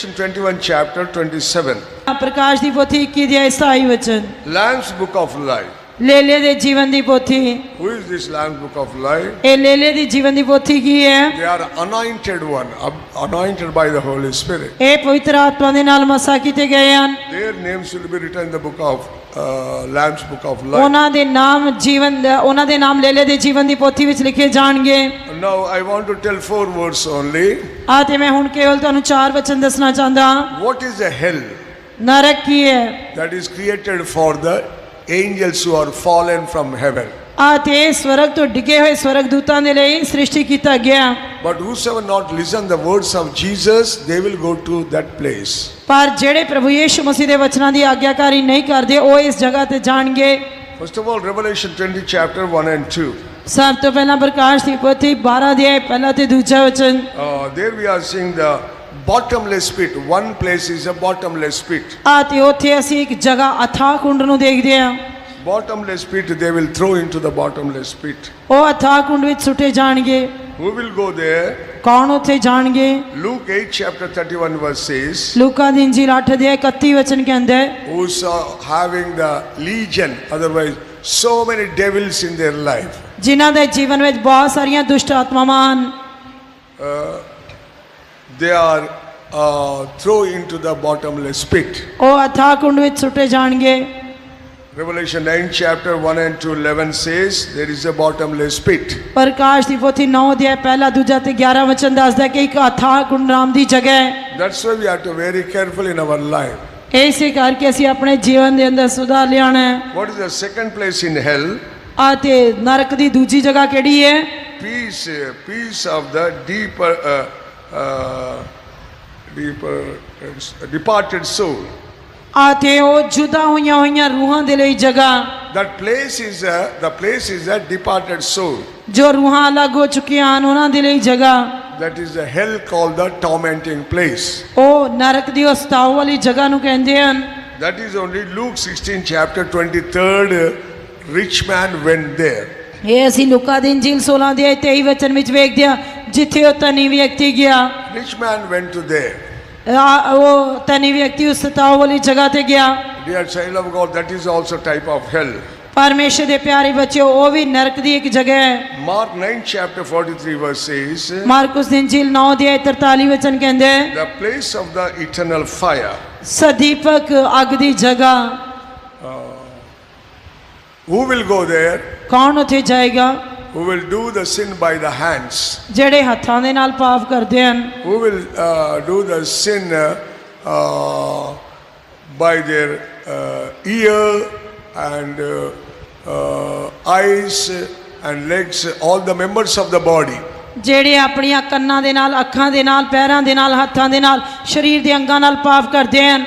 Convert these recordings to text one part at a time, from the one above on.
21 chapter 27 प्रकाश दी पोथी 21 ਦੇ 27 ਵਚਨ Lamb's book of life. ਲੇਲੇ ਦੇ ਜੀਵਨ ਦੀ ਪੋਥੀ। Who is this Lamb's book of life? ਇਹ ਲੇਲੇ ਦੀ ਜੀਵਨ ਦੀ ਪੋਥੀ ਕੀ ਹੈ? They are anointed one, anointed by the Holy Spirit. ਇਹ ਪਵਿੱਤਰ ਆਤਮਾ ਦੇ ਨਾਲ ਮਸਾ ਕੀਤੇ ਗਏ ਹਨ। Their names will be written in the book of Lamb's book of life. ਉਹਨਾਂ ਦੇ ਨਾਮ ਜੀਵਨ ਉਹਨਾਂ ਦੇ ਨਾਮ ਲੇਲੇ ਦੇ ਜੀਵਨ ਦੀ ਪੋਥੀ ਵਿੱਚ ਲਿਖੇ ਜਾਣਗੇ। Now I want to tell 4 words only. ਆ ਤੇ ਮੈਂ ਹੁਣ ਕੇਵਲ ਤੁਹਾਨੂੰ 4 ਵਚਨ ਦੱਸਣਾ ਚਾਹੁੰਦਾ ਹਾਂ। What is the hell? ਨਰਕ ਕੀ ਹੈ? That is created for the angels who are fallen from heaven. ਆ ਤੇ ਸਵਰਗ ਤੋਂ ਡਿੱਗੇ ਹੋਏ ਸਵਰਗਦੂਤਾਂ ਦੇ ਲਈ ਸ੍ਰਿਸ਼ਟੀ ਕੀਤਾ ਗਿਆ। But whosoever not listen the words of Jesus, they will go to that place. ਪਰ ਜਿਹੜੇ ਪ੍ਰਭੂ ਯਿਸੂ ਮਸੀਹ ਦੇ ਵਚਨਾਂ ਦੀ ਆਗਿਆਕਾਰੀ ਨਹੀਂ ਕਰਦੇ ਉਹ ਇਸ ਜਗ੍ਹਾ ਤੇ ਜਾਣਗੇ। First of all, Revelation 20 chapter 1 and 2. ਸਭ ਤੋਂ ਪਹਿਲਾਂ ਪ੍ਰਕਾਸ਼ ਦੀ ਪੋਥੀ 12 ਅਧਿਆਇ ਪਹਿਲਾ ਤੇ ਦੂਜਾ ਵਚਨ। There we are seeing the bottomless pit. One place is a bottomless pit. ਆ ਤੇ ਉੱਥੇ ਅਸੀਂ ਇੱਕ ਜਗ੍ਹਾ ਅਥਾਹ ਕੁੰਡ ਨੂੰ ਦੇਖਦੇ ਹਾਂ। Bottomless pit, they will throw into the bottomless pit. ਉਹ ਅਥਾਹ ਕੁੰਡ ਵਿੱਚ ਸੁੱਟੇ ਜਾਣਗੇ। Who will go there? ਕੌਣ ਉੱਥੇ ਜਾਣਗੇ? Luke 8 chapter 31 verse says, ਲੂਕਾ ਦੀ ਇੰਜੀਲ 8 ਅਧਿਆਇ 31 ਵਚਨ ਕਹਿੰਦਾ ਹੈ, who's having the legion, otherwise so many devils in their life. ਜਿਨ੍ਹਾਂ ਦੇ ਜੀਵਨ ਵਿੱਚ ਬਹੁਤ ਸਾਰੀਆਂ ਦੁਸ਼ਟ ਆਤਮਾਵਾਂ ਹਨ। They are thrown into the bottomless pit. ਉਹ ਅਥਾਹ ਕੁੰਡ ਵਿੱਚ ਸੁੱਟੇ ਜਾਣਗੇ। Revelation 9 chapter 1 and 2 11 says there is a bottomless pit. ਪ੍ਰਕਾਸ਼ ਦੀ ਪੋਥੀ 9 ਅਧਿਆਇ ਪਹਿਲਾ ਦੂਜਾ ਤੇ 11 ਵਚਨ ਦੱਸਦਾ ਕਿ ਇੱਕ ਅਥਾਹ ਕੁੰਡ ਨਾਮ ਦੀ ਜਗ੍ਹਾ ਹੈ। That's why we have to be very careful in our life. ਇਸੇ ਕਰਕੇ ਅਸੀਂ ਆਪਣੇ ਜੀਵਨ ਦੇ ਅੰਦਰ ਸੁਧਾਰ ਲਿਆਉਣਾ ਹੈ। What is the second place in hell? ਆ ਤੇ ਨਰਕ ਦੀ ਦੂਜੀ ਜਗ੍ਹਾ ਕਿਹੜੀ ਹੈ? Peace of the departed soul. ਆ ਤੇ ਉਹ ਜੁਦਾ ਹੋਈਆਂ ਰੂਹਾਂ ਦੇ ਲਈ ਜਗ੍ਹਾ। That place is the place is a departed soul. ਜੋ ਰੂਹਾਂ ਅਲੱਗ ਹੋ ਚੁੱਕੀਆਂ ਹਨ ਉਹਨਾਂ ਦੇ ਲਈ ਜਗ੍ਹਾ। That is the hell called the tormenting place. ਉਹ ਨਰਕ ਦੀ ਉਸਤਾਉ ਵਾਲੀ ਜਗ੍ਹਾ ਨੂੰ ਕਹਿੰਦੇ ਹਨ। That is only Luke 16 chapter 23rd rich man went there. ਇਹ ਅਸੀਂ ਲੂਕਾ ਦੀ ਇੰਜੀਲ 16 ਅਧਿਆਇ 23 ਵਚਨ ਵਿੱਚ ਵੇਖਦੇ ਹਾਂ ਜਿੱਥੇ ਉਹ ਧਨੀ ਵਿਅਕਤੀ ਗਿਆ। Rich man went to there. ਉਹ ਧਨੀ ਵਿਅਕਤੀ ਉਸ ਉਸਤਾਉ ਵਾਲੀ ਜਗ੍ਹਾ ਤੇ ਗਿਆ। Dear child of God, that is also type of hell. ਪਰਮੇਸ਼ਰ ਦੇ ਪਿਆਰੇ ਬੱਚਿਓ ਉਹ ਵੀ ਨਰਕ ਦੀ ਇੱਕ ਜਗ੍ਹਾ ਹੈ। Mark 9 chapter 43 verse says, Markus ਦੀ ਇੰਜੀਲ 9 ਅਧਿਆਇ 43 ਵਚਨ ਕਹਿੰਦੇ ਹੈ, the place of the eternal fire. ਸਦੀਪਕ ਅੱਗ ਦੀ ਜਗ੍ਹਾ। Who will go there? ਕੌਣ ਉੱਥੇ ਜਾਏਗਾ? Who will do the sin by the hands? ਜਿਹੜੇ ਹੱਥਾਂ ਦੇ ਨਾਲ ਪਾਪ ਕਰਦੇ ਹਨ। Who will do the sin by their ear and eyes and legs, all the members of the body. ਜਿਹੜੇ ਆਪਣੀਆਂ ਕੰਨਾਂ ਦੇ ਨਾਲ, ਅੱਖਾਂ ਦੇ ਨਾਲ, ਪੈਰਾਂ ਦੇ ਨਾਲ, ਹੱਥਾਂ ਦੇ ਨਾਲ, ਸਰੀਰ ਦੇ ਅੰਗਾਂ ਨਾਲ ਪਾਪ ਕਰਦੇ ਹਨ।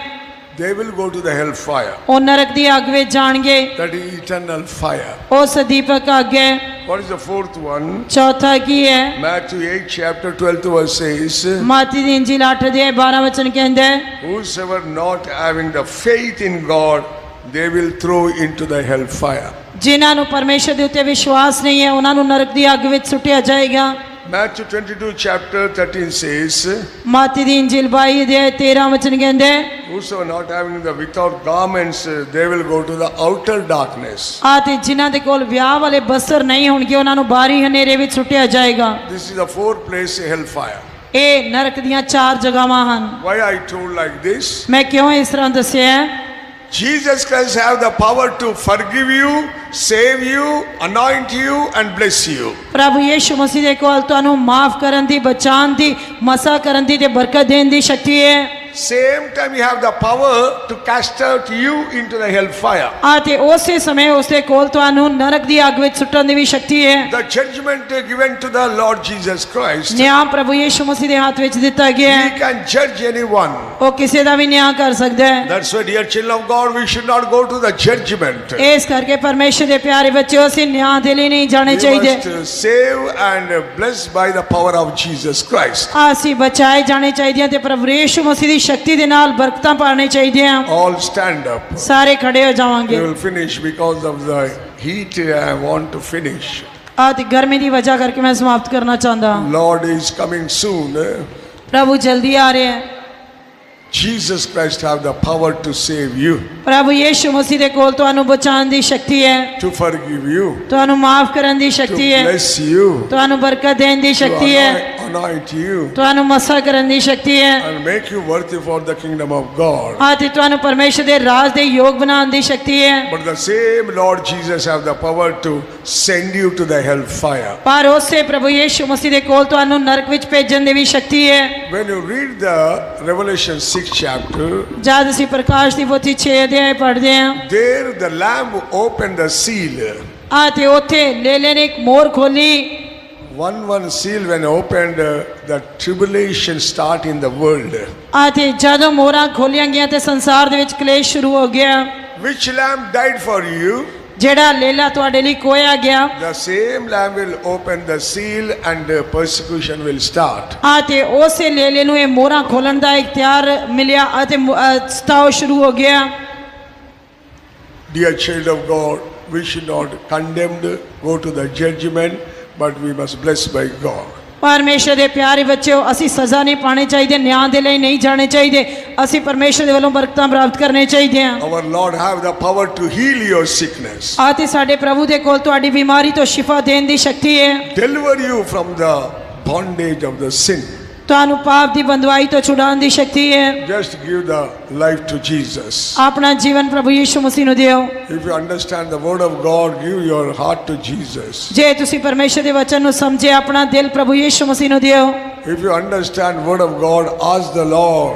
They will go to the hell fire. ਉਹ ਨਰਕ ਦੀ ਅੱਗ ਵਿੱਚ ਜਾਣਗੇ। That is eternal fire. ਉਹ ਸਦੀਪਕ ਅੱਗ ਹੈ। What is the fourth one? ਚੌਥਾ ਕੀ ਹੈ? Matthew 8 chapter 12 verse says, ਮਾਤੀ ਦੀ ਇੰਜੀਲ 8 ਅਧਿਆਇ 12 ਵਚਨ ਕਹਿੰਦਾ ਹੈ, whosoever not having the faith in God, they will throw into the hell fire. ਜਿਨ੍ਹਾਂ ਨੂੰ ਪਰਮੇਸ਼ਰ ਦੇ ਉੱਤੇ ਵਿਸ਼ਵਾਸ ਨਹੀਂ ਹੈ ਉਹਨਾਂ ਨੂੰ ਨਰਕ ਦੀ ਅੱਗ ਵਿੱਚ ਸੁੱਟਿਆ ਜਾਏਗਾ। Matthew 22 chapter 13 says, ਮਾਤੀ ਦੀ ਇੰਜੀਲ 22 ਅਧਿਆਇ 13 ਵਚਨ ਕਹਿੰਦਾ ਹੈ, whosoever not having the without garments, they will go to the outer darkness. ਆ ਤੇ ਜਿਨ੍ਹਾਂ ਦੇ ਕੋਲ ਵਿਆਹ ਵਾਲੇ ਬਸਤਰ ਨਹੀਂ ਹੋਣਗੇ ਉਹਨਾਂ ਨੂੰ ਬਾਹਰੀ ਹਨੇਰੇ ਵਿੱਚ ਸੁੱਟਿਆ ਜਾਏਗਾ। This is the fourth place, hell fire. ਇਹ ਨਰਕ ਦੀਆਂ 4 ਜਗ੍ਹਾਵਾਂ ਹਨ। Why I told like this? ਮੈਂ ਕਿਉਂ ਇਸ ਤਰ੍ਹਾਂ ਦੱਸਿਆ ਹੈ? Jesus Christ have the power to forgive you, save you, anoint you and bless you. ਪ੍ਰਭੂ ਯਿਸੂ ਮਸੀਹ ਦੇ ਕੋਲ ਤੁਹਾਨੂੰ ਮਾਫ ਕਰਨ ਦੀ, ਬਚਾਉਣ ਦੀ, ਮਸਾ ਕਰਨ ਦੀ ਤੇ ਬਰਕਤ ਦੇਣ ਦੀ ਸ਼ਕਤੀ ਹੈ। Same time you have the power to cast out you into the hell fire. ਆ ਤੇ ਉਸੇ ਸਮੇਂ ਉਸਦੇ ਕੋਲ ਤੁਹਾਨੂੰ ਨਰਕ ਦੀ ਅੱਗ ਵਿੱਚ ਸੁੱਟਣ ਦੀ ਵੀ ਸ਼ਕਤੀ ਹੈ। The judgment given to the Lord Jesus Christ. ਨਿਆਂ ਪ੍ਰਭੂ ਯਿਸੂ ਮਸੀਹ ਦੇ ਹੱਥ ਵਿੱਚ ਦਿੱਤਾ ਗਿਆ ਹੈ। He can judge anyone. ਉਹ ਕਿਸੇ ਦਾ ਵੀ ਨਿਆਂ ਕਰ ਸਕਦਾ ਹੈ। That's why, dear children of God, we should not go to the judgment. ਇਸ ਕਰਕੇ ਪਰਮੇਸ਼ਰ ਦੇ ਪਿਆਰੇ ਬੱਚਿਓ ਅਸੀਂ ਨਿਆਂ ਦੇ ਲਈ ਨਹੀਂ ਜਾਣੇ We ਚਾਹੀਦੇ। must save and blessed by the power of Jesus Christ. ਅਸੀਂ ਬਚਾਏ ਜਾਣੇ ਚਾਹੀਦੇ ਹਾਂ ਤੇ ਪ੍ਰਭੂ ਯਿਸੂ ਮਸੀਹ ਦੀ ਸ਼ਕਤੀ ਦੇ ਨਾਲ ਬਰਕਤਾਂ ਪਾਣੇ ਚਾਹੀਦੇ ਹਨ। All stand up. ਸਾਰੇ ਖੜੇ ਹੋ ਜਾਵਾਂਗੇ। We will finish because of the heat. I want to finish. ਆ ਤੇ ਗਰਮੀ ਦੀ ਵਜ੍ਹਾ ਕਰਕੇ ਮੈਂ ਸਮਾਪਤ ਕਰਨਾ ਚਾਹੁੰਦਾ ਹਾਂ। Lord is coming soon. ਪ੍ਰਭੂ ਜਲਦੀ ਆ ਰਹੇ ਹੈ। Jesus Christ have the power to save you, ਪ੍ਰਭੂ ਯੀਸ਼ੂ ਮਸੀਹ ਦੇ ਕੋਲ ਤੁਹਾਨੂੰ ਬਚਾਉਣ ਦੀ ਸ਼ਕਤੀ ਹੈ, to forgive you, ਤੁਹਾਨੂੰ ਮਾਫ ਕਰਨ ਦੀ to ਸ਼ਕਤੀ ਹੈ, bless you, ਤੁਹਾਨੂੰ ਬਰਕਤ ਦੇਣ ਦੀ to ਸ਼ਕਤੀ ਹੈ, anoint you, ਤੁਹਾਨੂੰ ਮਸਾ ਕਰਨ ਦੀ ਸ਼ਕਤੀ ਹੈ, and make you worthy for the kingdom of God. ਅਤੇ ਤੁਹਾਨੂੰ ਪਰਮੇਸ਼ਰ ਦੇ ਰਾਜ ਦੇ ਯੋਗ ਬਣਾਉਣ ਦੀ ਸ਼ਕਤੀ ਹੈ। But the same Lord Jesus have the power to send you to the hellfire. ਪਰ ਉਸੇ ਪ੍ਰਭੂ ਯੀਸ਼ੂ ਮਸੀਹ ਦੇ ਕੋਲ ਤੁਹਾਨੂੰ ਨਰਕ ਵਿੱਚ ਭੇਜਣ ਦੀ ਵੀ ਸ਼ਕਤੀ ਹੈ। When you read the Revelation 6th chapter, ਜਦ ਅਸੀਂ ਪ੍ਰਕਾਸ਼ ਦੀ ਪੋਥੀ 6 ਅਧਿਆਇ ਪੜ੍ਹਦੇ ਹਾਂ, there the Lamb opened the seal. ਅਤੇ ਉੱਥੇ ਲੇਲੇ ਨੇ ਇੱਕ ਮੋਹਰ ਖੋਲੀ। One seal when opened, the tribulation start in the world. ਅਤੇ ਜਦੋਂ ਮੋਹਰਾਂ ਖੋਲੀਆਂ ਗਈਆਂ ਤੇ ਸੰਸਾਰ ਦੇ ਵਿੱਚ ਕਲੇਸ਼ ਸ਼ੁਰੂ ਹੋ ਗਿਆ। Which lamb died for you? ਜਿਹੜਾ ਲੇਲਾ ਤੁਹਾਡੇ ਲਈ ਕੋਇਆ ਗਿਆ, The same lamb will open the seal and persecution will start. ਅਤੇ ਉਸੇ ਲੇਲੇ ਨੂੰ ਇਹ ਮੋਹਰਾਂ ਖੋਲਣ ਦਾ ਇਖਤਿਆਰ ਮਿਲਿਆ ਅਤੇ ਸਤਾਓ ਸ਼ੁਰੂ ਹੋ ਗਿਆ। Dear child of God, we should not condemned go to the judgment, but we must bless by God. ਪਰਮੇਸ਼ਰ ਦੇ ਪਿਆਰੇ ਬੱਚਿਓ, ਅਸੀਂ ਸਜ਼ਾ ਨਹੀਂ ਪਾਣੀ ਚਾਹੀਦੇ, ਨਿਆਂ ਦੇ ਲਈ ਨਹੀਂ ਜਾਣੇ ਚਾਹੀਦੇ, ਅਸੀਂ ਪਰਮੇਸ਼ਰ ਦੇ ਵੱਲੋਂ ਬਰਕਤਾਂ ਪ੍ਰਾਪਤ ਕਰਨੇ ਚਾਹੀਦੇ ਹਨ। Our Lord have the power to heal your sickness, ਅਤੇ ਸਾਡੇ ਪ੍ਰਭੂ ਦੇ ਕੋਲ ਤੁਹਾਡੀ ਬਿਮਾਰੀ ਤੋਂ ਸ਼ਿਫਾ ਦੇਣ ਦੀ ਸ਼ਕਤੀ ਹੈ, deliver you from the bondage of the sin. ਤੁਹਾਨੂੰ ਪਾਪ ਦੀ ਬੰਦਵਾਈ ਤੋਂ ਛੁਡਾਉਣ ਦੀ ਸ਼ਕਤੀ ਹੈ। Just give the life to Jesus. ਆਪਣਾ ਜੀਵਨ ਪ੍ਰਭੂ ਯੀਸ਼ੂ ਮਸੀਹ ਨੂੰ ਦਿਓ। If you understand the word of God, give your heart to Jesus. ਜੇ ਤੁਸੀਂ ਪਰਮੇਸ਼ਰ ਦੇ ਵਚਨ ਨੂੰ ਸਮਝੇ, ਆਪਣਾ ਦਿਲ ਪ੍ਰਭੂ ਯੀਸ਼ੂ ਮਸੀਹ ਨੂੰ ਦਿਓ। If you understand word of God, ask the Lord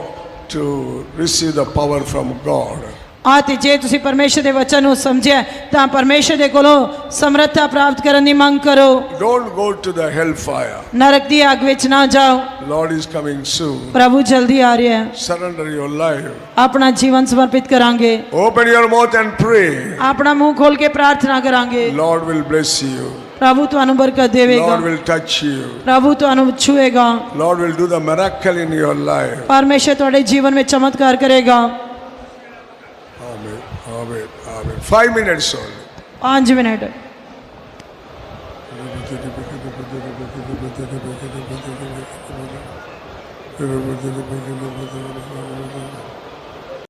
to receive the power from God. ਅਤੇ ਜੇ ਤੁਸੀਂ ਪਰਮੇਸ਼ਰ ਦੇ ਵਚਨ ਨੂੰ ਸਮਝਿਆ ਤਾਂ ਪਰਮੇਸ਼ਰ ਦੇ ਕੋਲੋਂ ਸਮਰੱਥਾ ਪ੍ਰਾਪਤ ਕਰਨ ਦੀ ਮੰਗ ਕਰੋ। Don't go to the hellfire. ਨਰਕ ਦੀ ਅੱਗ ਵਿੱਚ ਨਾ ਜਾਓ, Lord is coming soon. ਪ੍ਰਭੂ ਜਲਦੀ ਆ ਰਿਹਾ ਹੈ। Surrender your life. ਆਪਣਾ ਜੀਵਨ ਸਮਰਪਿਤ ਕਰਾਂਗੇ, Open your mouth and pray. ਆਪਣਾ ਮੂੰਹ ਖੋਲ ਕੇ ਪ੍ਰਾਰਥਨਾ ਕਰਾਂਗੇ। Lord will bless you. ਪ੍ਰਭੂ ਤੁਹਾਨੂੰ ਬਰਕਤ ਦੇਵੇਗਾ, Lord will touch you. ਪ੍ਰਭੂ ਤੁਹਾਨੂੰ ਛੂਏਗਾ, Lord will do the miracle in your life. ਪਰਮੇਸ਼ਰ ਤੁਹਾਡੇ ਜੀਵਨ ਵਿੱਚ ਚਮਤਕਾਰ ਕਰੇਗਾ। Amen. Amen. Amen. 5 minutes only. 5 minute.